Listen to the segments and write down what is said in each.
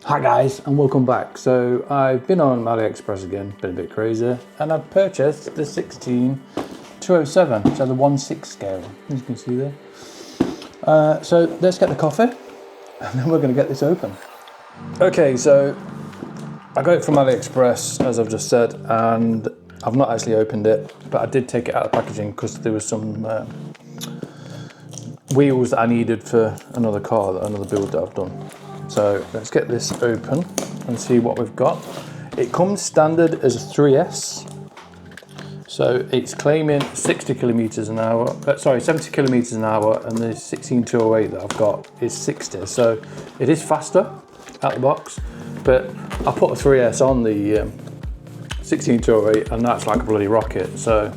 Hi guys, and welcome back. So I've been on AliExpress again, been a bit crazy, and I've purchased the 16207, which has a 1/6 scale, as you can see there. So let's get the coffee, and then we're going to get this open. Okay, so I got it from AliExpress, as I've just said, and I've not actually opened it, but I did take it out of the packaging because there was some wheels that I needed for another car, another build that I've done. So let's get this open and see what we've got. It comes standard as a 3S. So it's claiming 70 kilometers an hour, and the 16208 that I've got is 60. So it is faster out the box, but I put a 3S on the 16208 and that's like a bloody rocket. So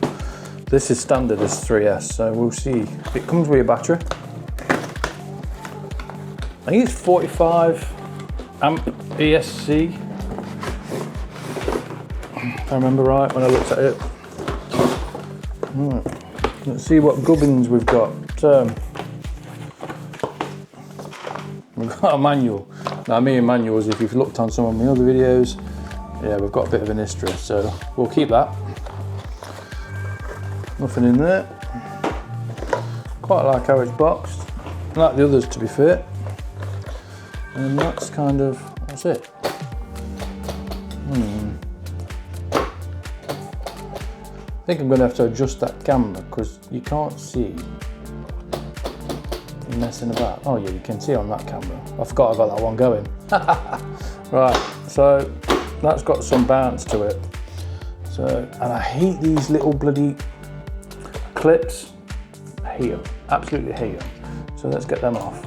this is standard as 3S, so we'll see. It comes with a battery. I think it's 45 amp ESC, if I remember right when I looked at it. Right. Let's see what gubbins we've got. We've got a manual. Now, me and manuals, if you've looked on some of my other videos, yeah, we've got a bit of an history, so we'll keep that. Nothing in there. Quite like how it's boxed. I like the others, to be fair. And that's it. I think I'm going to have to adjust that camera because you can't see messing about. Oh yeah, you can see on that camera. I forgot about that one going. Right, so that's got some bounce to it. So, and I hate these little bloody clips. I hate them, absolutely hate them. So let's get them off.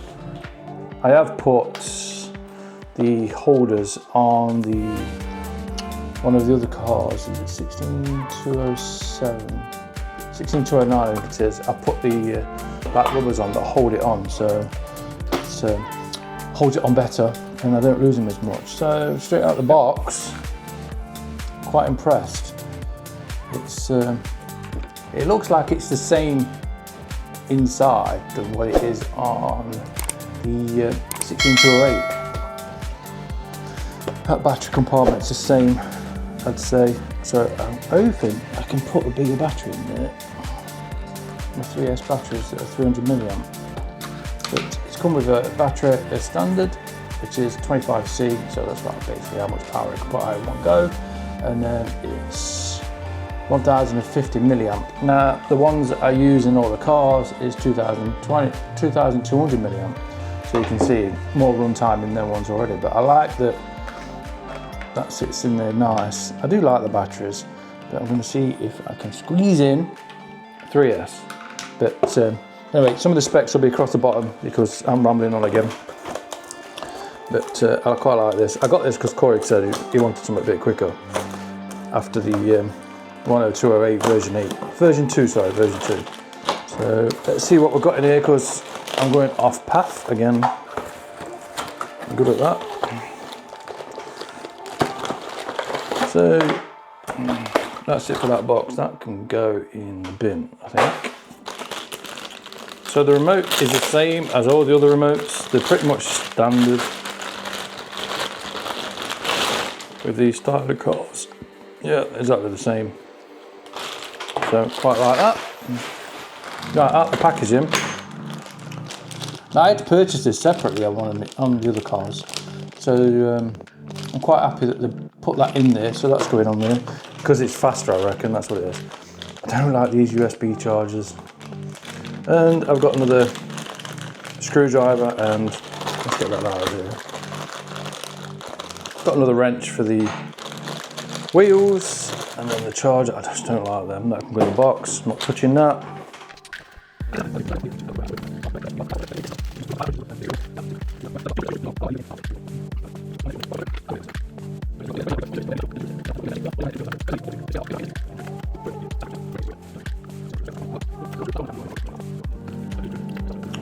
I have put the holders on one of the other cars, is it 16207, 16209 I think it is. I put the black rubbers on that hold it on, so it holds it on better and I don't lose them as much. So straight out the box, quite impressed. It looks like it's the same inside than what it is on the 16208. That battery compartment's the same, I'd say. So I'm hoping I can put a bigger battery in there. My 3S batteries are 300 milliamp. But it's come with a battery as standard, which is 25C, so that's like basically how much power I can put out in one go. And then it's 1050 milliamp. Now the ones that I use in all the cars is 2200 milliamp. So you can see more runtime in them ones already, but I like that sits in there nice. I do like the batteries, but I'm going to see if I can squeeze in 3S. But anyway, some of the specs will be across the bottom because I'm rambling on again. But I quite like this. I got this because Corey said he wanted something a bit quicker after the 10208 version 2. So let's see what we've got in here because I'm going off path again. I'm good at that. So that's it for that box. That can go in the bin, I think. So the remote is the same as all the other remotes. They're pretty much standard with these style of cars. Yeah, exactly the same. So quite like that. Right, out the packaging. Now I had to purchase this separately on the other cars, so I'm quite happy that they put that in there, so that's going on there, because it's faster I reckon, that's what it is. I don't like these USB chargers. And I've got another screwdriver and, let's get that out of here. Got another wrench for the wheels, and then the charger, I just don't like them, that can go in the box, I'm not touching that.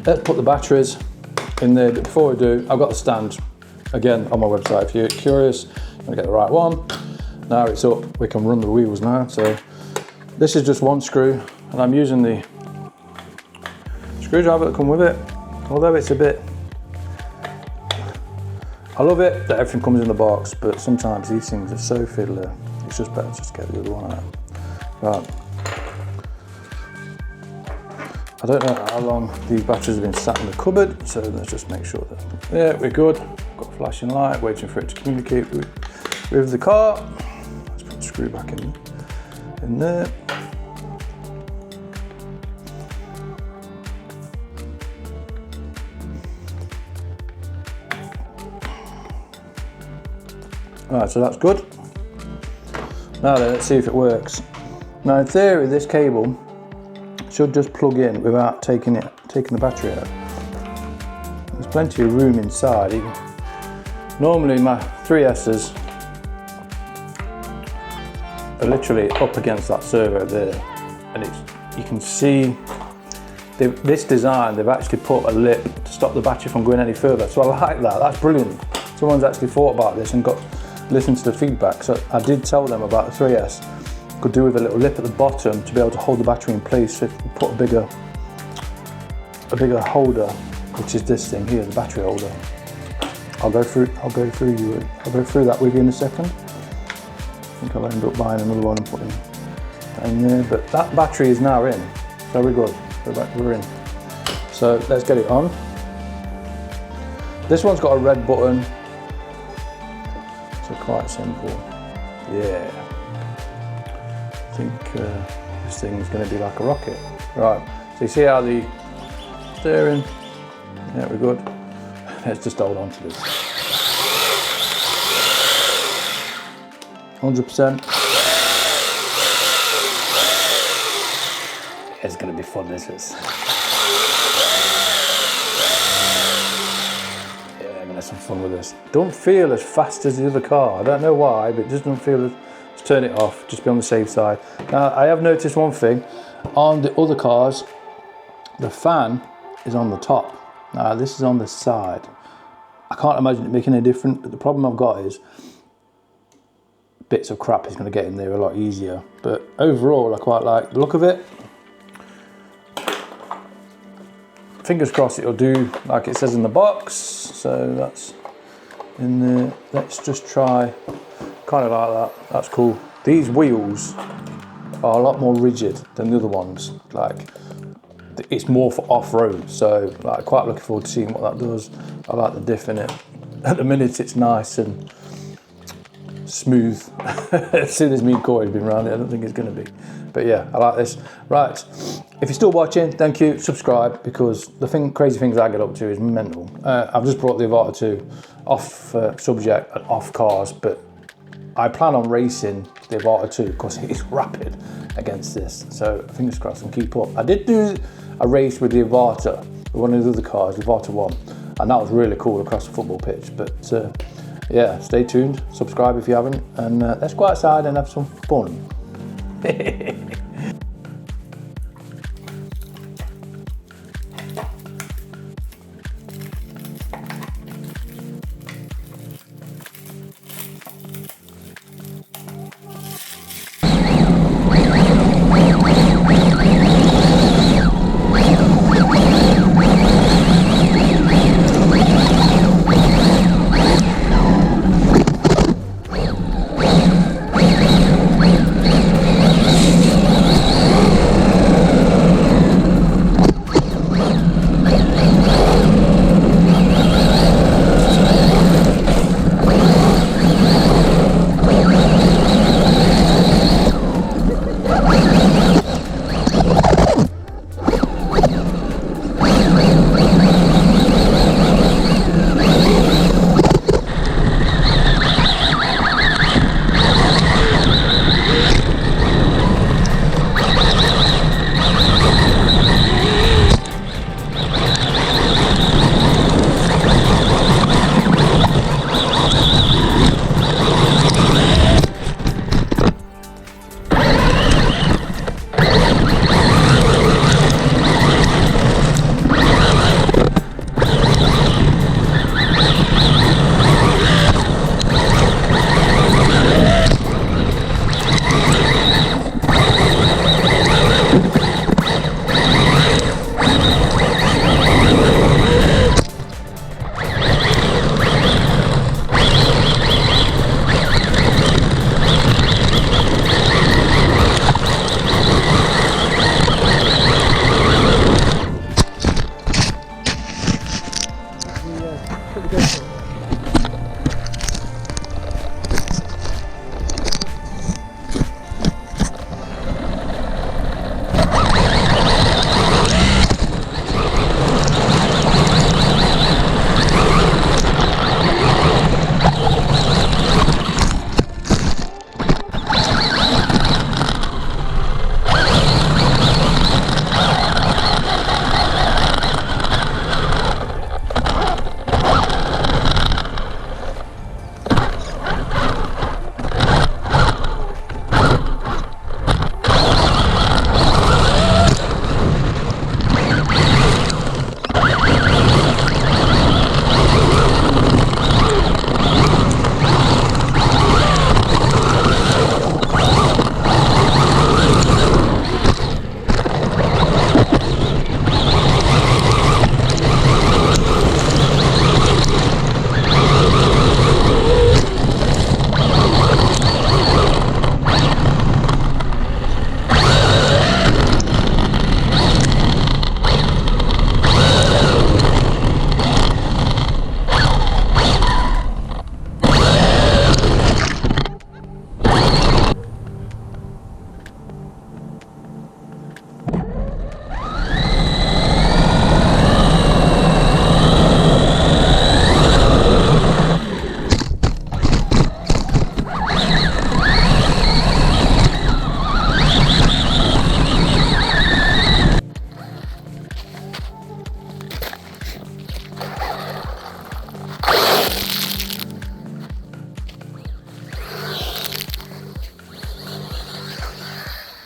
Let's put the batteries in there, but before we do, I've got the stand again on my website if you're curious. I'm gonna get the right one. Now it's up, we can run the wheels now. So this is just one screw, and I'm using the screwdriver that come with it, although it's a bit I love it that everything comes in the box, but sometimes these things are so fiddly. It's just better just to get the other one out. Right. I don't know how long these batteries have been sat in the cupboard, so let's just make sure that, yeah, we're good. Got a flashing light, waiting for it to communicate with the car. Let's put the screw back in there. Right, so that's good. Now then, let's see if it works. Now in theory, this cable should just plug in without taking the battery out. There's plenty of room inside. Normally my 3S's are literally up against that servo there, and you can see this design, they've actually put a lip to stop the battery from going any further. So I like that, that's brilliant. Someone's actually thought about this and listened to the feedback. So I did tell them about the 3S. Could do with a little lip at the bottom to be able to hold the battery in place. So if you put a bigger holder, which is this thing here, the battery holder. I'll go through that with you in a second. I think I'll end up buying another one and putting that in there. But that battery is now in, so we're good. We're in. So let's get it on. This one's got a red button, so quite simple. Yeah. I think this thing's going to be like a rocket. Right, so you see how the steering, yeah, we're good. Let's just hold on to this. 100%. It's going to be fun, this is. Yeah, I'm going to have some fun with this. Don't feel as fast as the other car. I don't know why, but it just doesn't feel as... Let's turn it off, just be on the safe side. Now, I have noticed one thing. On the other cars, the fan is on the top. Now, this is on the side. I can't imagine it making any difference, but the problem I've got is bits of crap is going to get in there a lot easier. But overall, I quite like the look of it. Fingers crossed it'll do like it says in the box. So that's in there. Let's just try, kind of like that. That's cool. These wheels are a lot more rigid than the other ones. Like, it's more for off-road, so like, quite looking forward to seeing what that does. I like the diff in it. At the minute it's nice and smooth. As soon as me and Corey's been around it, I don't think it's going to be. But yeah, I like this. Right, if you're still watching, thank you, subscribe, because the crazy things I get up to is mental. I've just brought the Avata 2 off subject and off cars, but I plan on racing the Avata 2 because it's rapid against this. So fingers crossed and keep up. I did do a race with the Avata, one of the other cars, the Avata 1, and that was really cool across the football pitch. But yeah, stay tuned, subscribe if you haven't, and let's go outside and have some fun.